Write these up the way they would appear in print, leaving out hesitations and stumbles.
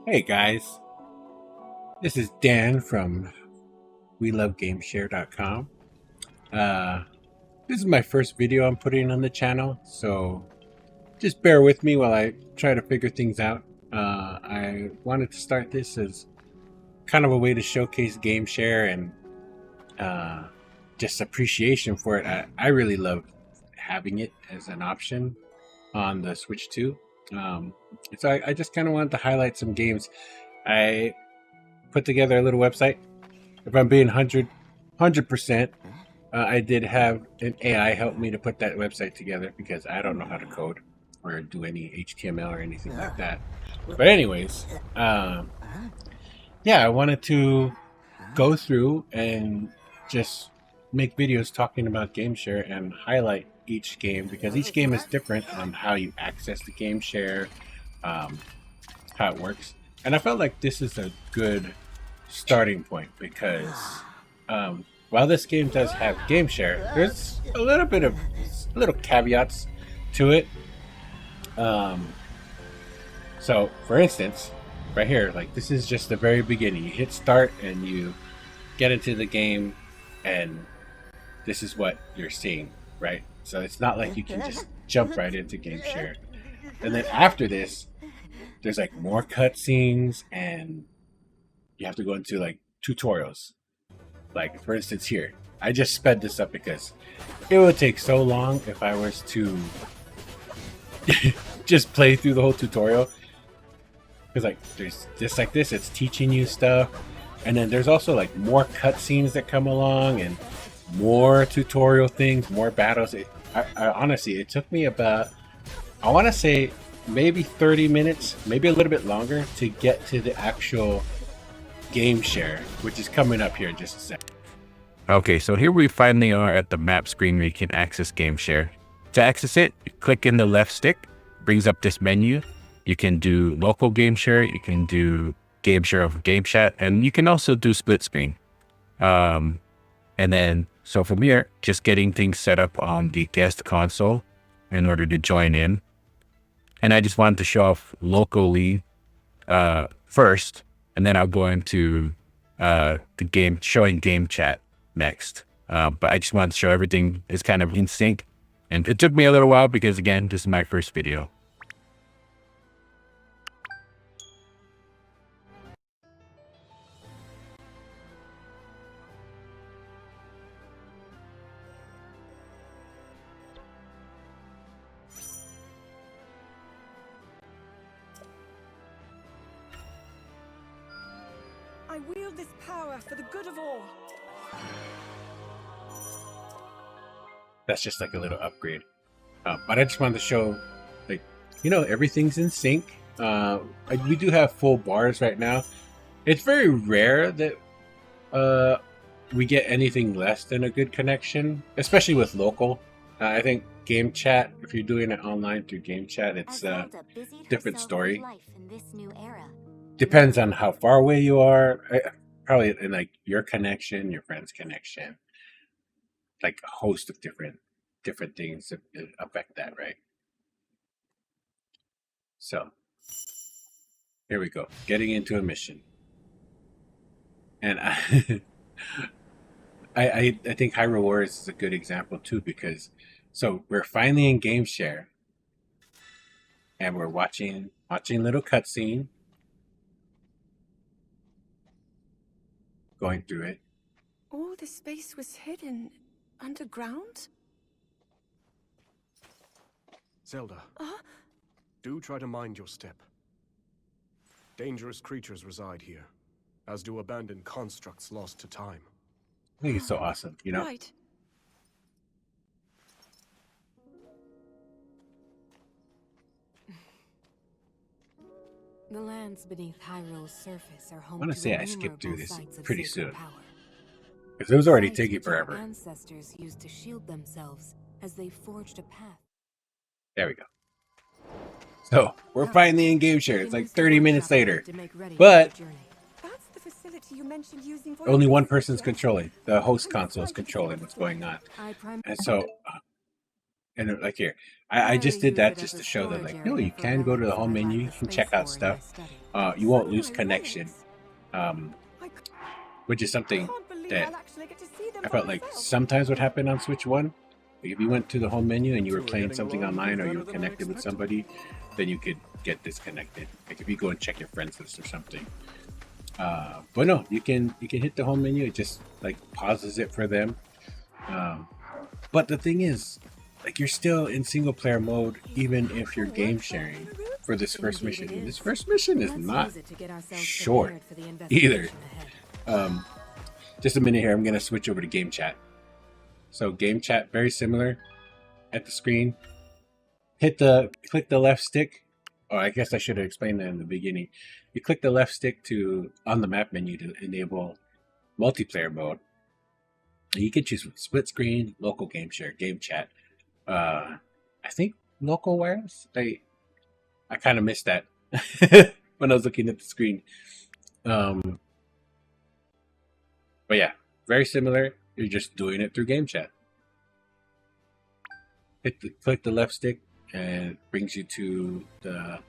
Hey guys, this is Dan from WeLoveGameShare.com. Uh, this is my first video I'm putting on the channel, so just bear with me while I try to figure things out. I wanted to start this as kind of a way to showcase GameShare and just appreciation for it. I really love having it as an option on the Switch 2. So I just kind of wanted to highlight some games. I put together a little website. If I'm being 100%, I did have an AI help me to put that website together because I don't know how to code or do any HTML or anything like that. But anyways, yeah, I wanted to go through and just make videos talking about GameShare and highlight each game because each game is different on how you access the GameShare, how it works. And I felt like this is a good starting point because while this game does have GameShare, there's a little caveats to it. So for instance, right here, like this is just the very beginning. You hit start and you get into the game, and this is what you're seeing, right? So it's not like you can just jump right into GameShare. And then after this, there's like more cutscenes, and you have to go into like tutorials. Like for instance here, I just sped this up because it would take so long if I was to just play through the whole tutorial. Because like there's just like this, it's teaching you stuff, and then there's also like more cutscenes that come along and more tutorial things, more battles. I honestly, it took me about, I want to say maybe 30 minutes, maybe a little bit longer to get to the actual GameShare, which is coming up here in just a second. Okay, so here we finally are at the map screen where you can access GameShare. To access it, you click in the left stick, brings up this menu. You can do local GameShare, you can do GameShare over GameChat, and you can also do split screen. And then, so from here, just getting things set up on the guest console in order to join in. And I just wanted to show off locally first, and then I'll go into the game, showing GameChat next. But I just wanted to show everything is kind of in sync. And it took me a little while because, again, this is my first video. I wield this power for the good of all. That's just like a little upgrade. But I just wanted to show, like, everything's in sync. We do have full bars right now. It's very rare that we get anything less than a good connection, especially with local. I think GameChat, if you're doing it online through GameChat, it's a different story. Depends on how far away you are. Probably in like your connection, your friend's connection, like a host of different things that affect that, right? So here we go, getting into a mission, and I think Hyrule Warriors is a good example too, because so we're finally in GameShare, and we're watching little cutscene, going through it. All this space was hidden underground? Zelda, do try to mind your step. Dangerous creatures reside here, as do abandoned constructs lost to time. I think it's so awesome, Right. The lands beneath Hyrule's surface are home I want to say I innumerable skipped through this sites of pretty sacred soon power. because it was already Sites taking which our forever. ancestors used to shield themselves as they forged a path. There we go. So we're finally in GameShare. It's like 30 minutes later, but That's the facility you mentioned using for only one person's controlling. The host console is controlling what's going on. And so, and like here, I just did that just to show that, like, no, you can go to the home menu, you can check out stuff. you won't lose connection, which is something that I felt like sometimes would happen on Switch 1. Like if you went to the home menu and you were playing something online or you were connected with somebody, then you could get disconnected. Like if you go and check your friends list or something. But no, you can hit the home menu. It just like pauses it for them. But the thing is, like you're still in single player mode even if you're game sharing for this first mission. And this first mission is not short either. Just a minute here. I'm gonna switch over to GameChat. So GameChat, very similar. At the screen, click the left stick. Oh, I guess I should have explained that in the beginning. You click the left stick on the map menu to enable multiplayer mode. You can choose split screen, local game share, game chat. I think local wireless. I kind of missed that when I was looking at the screen. But yeah, very similar. You're just doing it through game chat. Click the left stick and it brings you to the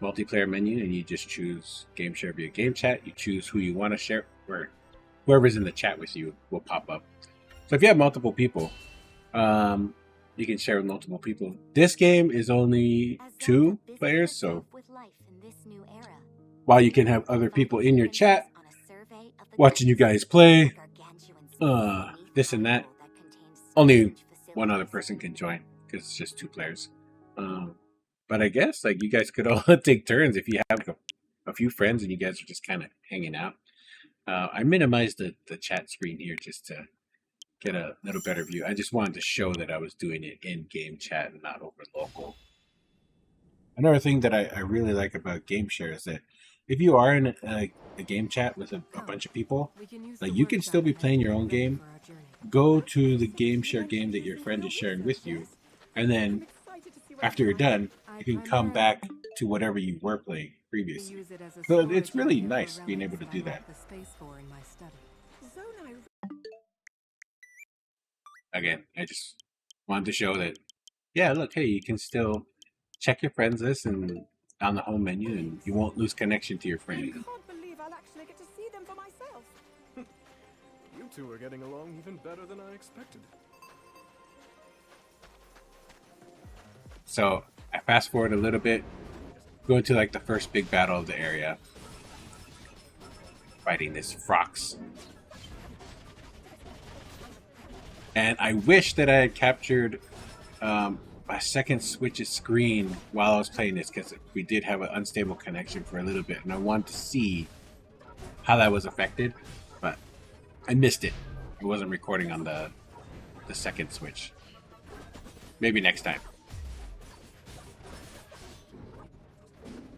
multiplayer menu, and you just choose game share via game chat. You choose who you want to share, or whoever's in the chat with you will pop up. So if you have multiple people, you can share with multiple people. This game is only 2 players, so while you can have other people in your chat watching you guys play, this and that, only one other person can join because it's just 2 players. But I guess like you guys could all take turns if you have like a few friends and you guys are just kind of hanging out. I minimized the chat screen here just to get a little better view. I just wanted to show that I was doing it in game chat and not over local. Another thing that I really like about GameShare is that if you are in a game chat with a bunch of people, like you can still be playing your own game. Go to the GameShare game that your friend is sharing with you, and then after you're done, you can come back to whatever you were playing previously. So it's really nice being able to do that. Again, I just wanted to show that, yeah, look, hey, you can still check your friends list and on the home menu, and you won't lose connection to your friend. I can't believe I'll actually get to see them for myself. You two are getting along even better than I expected. So I fast forward a little bit, go into like the first big battle of the area, fighting this Frox. And I wish that I had captured my second Switch's screen while I was playing this, because we did have an unstable connection for a little bit, and I wanted to see how that was affected, but I missed it. It wasn't recording on the second Switch. Maybe next time.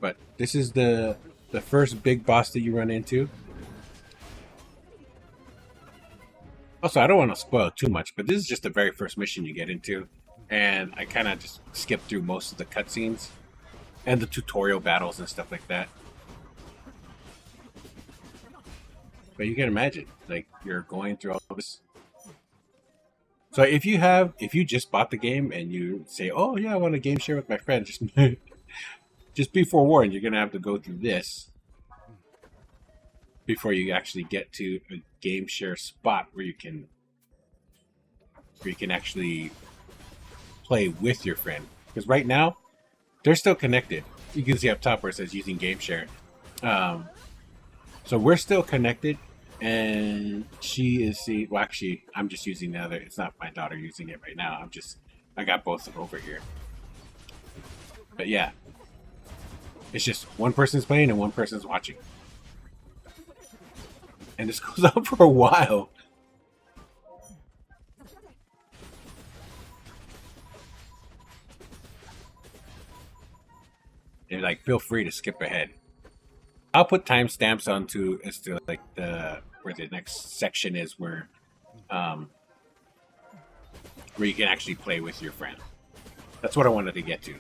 But this is the first big boss that you run into. Also, I don't want to spoil too much, but this is just the very first mission you get into. And I kind of just skipped through most of the cutscenes and the tutorial battles and stuff like that. But you can imagine, like, you're going through all this. So if you just bought the game and you say, oh yeah, I want to game share with my friend, just be forewarned, you're going to have to go through this before you actually get to a game share spot where you can actually play with your friend. Because right now, they're still connected. You can see up top where it says using game share. So we're still connected, and she is well, actually, I'm just using the other. It's not my daughter using it right now. I got both over here. But yeah, it's just one person's playing and one person's watching. And this goes on for a while. And like, feel free to skip ahead. I'll put timestamps onto as to like where the next section is, where you can actually play with your friend. That's what I wanted to get to.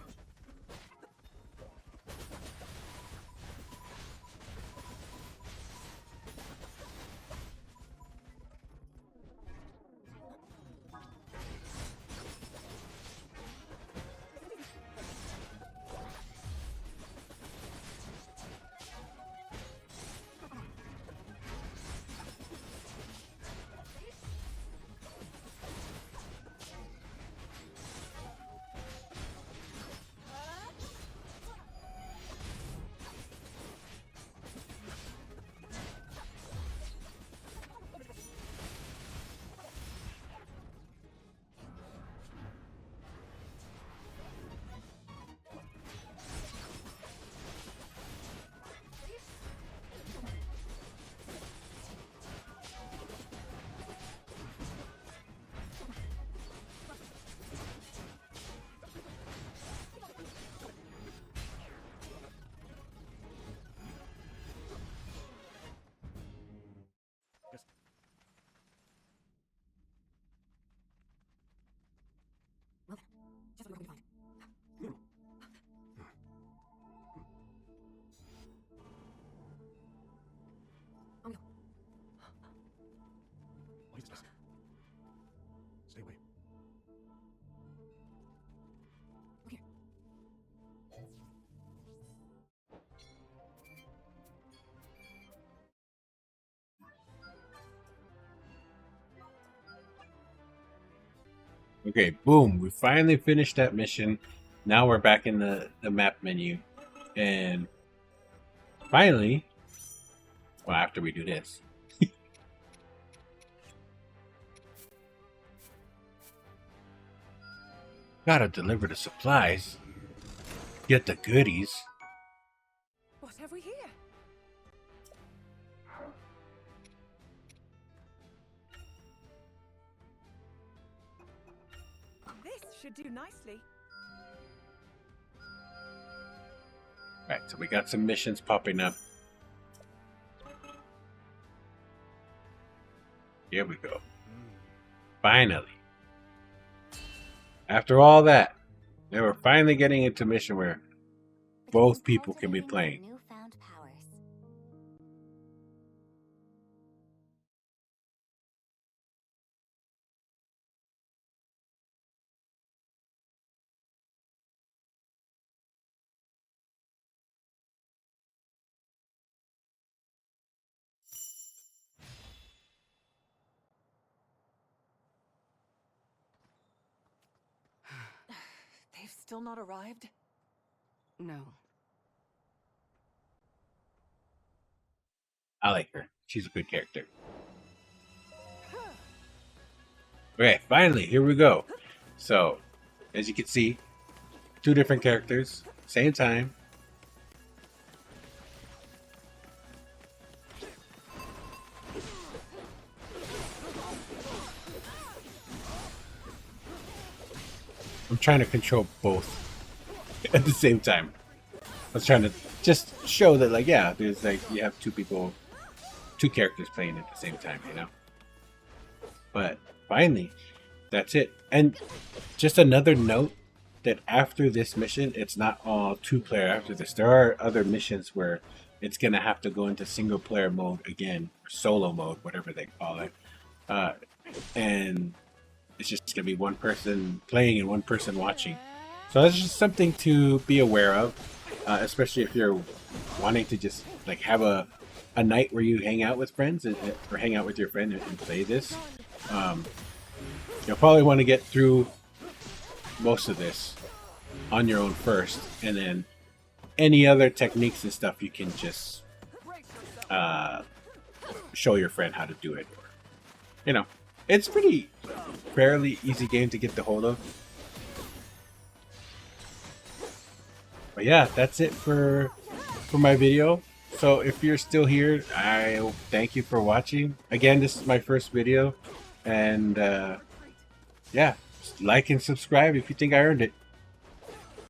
Useless. Stay away. Okay. Okay, boom. We finally finished that mission. Now we're back in the map menu. And finally, well, after we do this, gotta deliver the supplies, get the goodies. What have we here? This should do nicely. Right, so we got some missions popping up. Here we go. Finally. After all that, they were finally getting into a mission where both people can be playing. Newfound powers. They've still not arrived? No. I like her. She's a good character. Okay, finally, here we go. So, as you can see, two different characters, same time. I'm trying to control both at the same time. I was trying to just show that, like, yeah, there's like, you have two characters playing at the same time, you know? But finally, that's it. And just another note that after this mission, it's not all two-player after this. There are other missions where it's going to have to go into single-player mode again, or solo mode, whatever they call it. And it's just going to be one person playing and one person watching. So that's just something to be aware of, especially if you're wanting to just like have a night where you hang out with friends or hang out with your friend and play this. You'll probably want to get through most of this on your own first, and then any other techniques and stuff you can just show your friend how to do it. You know, it's pretty fairly easy game to get the hold of. But yeah, that's it for my video. So if you're still here, I thank you for watching. Again, this is my first video, and yeah, like and subscribe if you think I earned it.